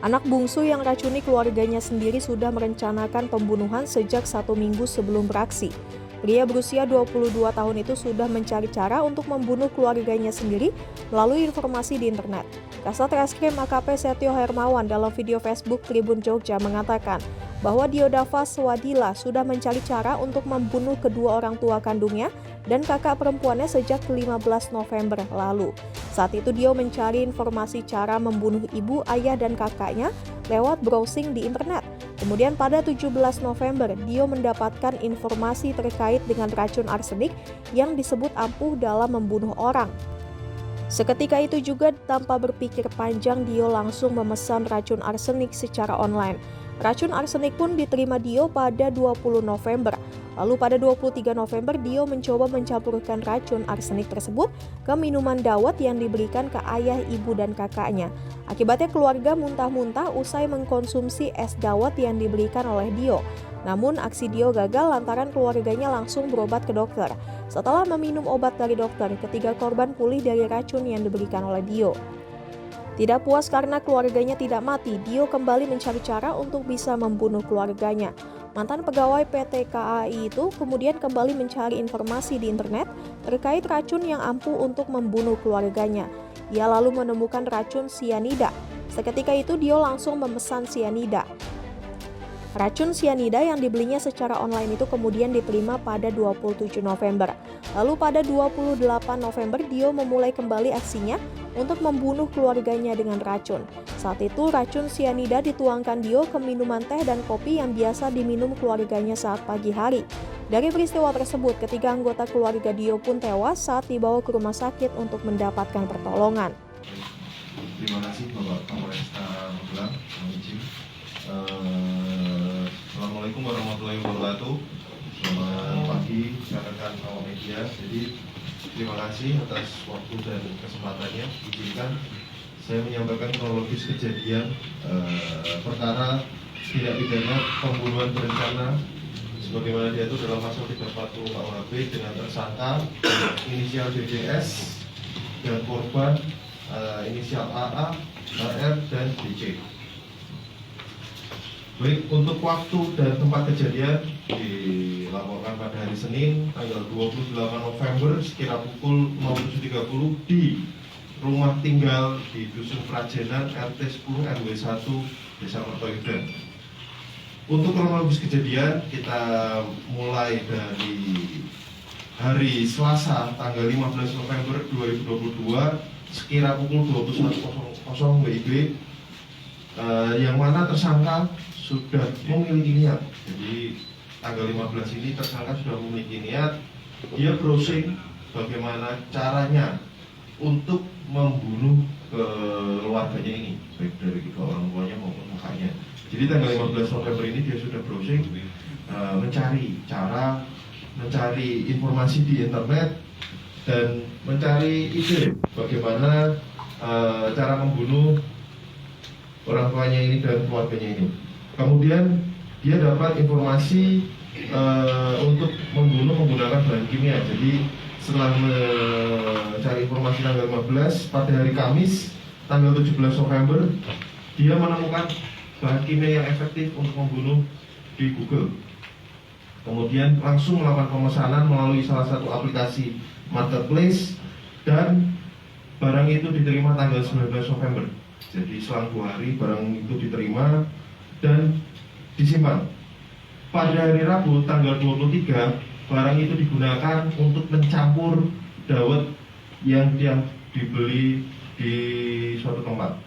Anak bungsu yang racuni keluarganya sendiri sudah merencanakan pembunuhan sejak 1 minggu sebelum beraksi. Pria berusia 22 tahun itu sudah mencari cara untuk membunuh keluarganya sendiri melalui informasi di internet. Kasat Reskrim AKP Setio Hermawan dalam video Facebook Tribun Jogja mengatakan bahwa Diodava Swadila sudah mencari cara untuk membunuh kedua orang tua kandungnya dan kakak perempuannya sejak 15 November lalu. Saat itu Dio mencari informasi cara membunuh ibu, ayah, dan kakaknya lewat browsing di internet. Kemudian pada 17 November, Dio mendapatkan informasi terkait dengan racun arsenik yang disebut ampuh dalam membunuh orang. Seketika itu juga tanpa berpikir panjang, Dio langsung memesan racun arsenik secara online. Racun arsenik pun diterima Dio pada 20 November. Lalu pada 23 November, Dio mencoba mencampurkan racun arsenik tersebut ke minuman dawet yang diberikan ke ayah, ibu, dan kakaknya. Akibatnya keluarga muntah-muntah usai mengkonsumsi es dawet yang diberikan oleh Dio. Namun aksi Dio gagal lantaran keluarganya langsung berobat ke dokter. Setelah meminum obat dari dokter, ketiga korban pulih dari racun yang diberikan oleh Dio. Tidak puas karena keluarganya tidak mati, Dio kembali mencari cara untuk bisa membunuh keluarganya. Mantan pegawai PT KAI itu kemudian kembali mencari informasi di internet terkait racun yang ampuh untuk membunuh keluarganya. Ia lalu menemukan racun sianida. Seketika itu Dio langsung memesan sianida. Racun sianida yang dibelinya secara online itu kemudian diterima pada 27 November. Lalu pada 28 November, Dio memulai kembali aksinya untuk membunuh keluarganya dengan racun. Saat itu racun sianida dituangkan Dio ke minuman teh dan kopi yang biasa diminum keluarganya saat pagi hari. Dari peristiwa tersebut, ketiga anggota keluarga Dio pun tewas saat dibawa ke rumah sakit untuk mendapatkan pertolongan. Terima kasih Bapak Kapolresta Magelang, Assalamualaikum warahmatullahi wabarakatuh. Selamat pagi rekan-rekan awak media. Jadi terima kasih atas waktu dan kesempatannya. Izinkan saya menyampaikan kronologis kejadian perkara tindak pidana pembunuhan berencana sebagaimana diatur dalam pasal 340 KUHP dengan tersangka inisial DDS dan korban inisial AA, HR, dan DC. Baik, untuk waktu dan tempat kejadian dilaporkan pada hari Senin tanggal 28 November sekira pukul 07.30 di rumah tinggal di Dusun Prajenan RT 10 RW 1 Desa Mertoyudan. Untuk kronologis kejadian kita mulai dari hari Selasa tanggal 15 November 2022 sekira pukul 21.00 WIB, yang mana tersangka sudah memiliki niat. Jadi tanggal 15 ini tersangka sudah memiliki niat. Dia browsing bagaimana caranya untuk membunuh keluarganya ini, baik dari kedua orang tuanya maupun kakaknya. Jadi tanggal 15 November ini dia sudah browsing, mencari cara, mencari informasi di internet, dan mencari ide bagaimana cara membunuh orang tuanya ini dan keluarganya ini. Kemudian dia dapat informasi untuk membunuh menggunakan bahan kimia. Jadi setelah mencari informasi tanggal 15, pada hari Kamis tanggal 17 November dia menemukan bahan kimia yang efektif untuk membunuh di Google. Kemudian langsung melakukan pemesanan melalui salah satu aplikasi marketplace dan barang itu diterima tanggal 19 November. Jadi selang 2 hari barang itu diterima dan disimpan. Pada hari Rabu tanggal 23, barang itu digunakan untuk mencampur dawet yang dibeli di suatu tempat.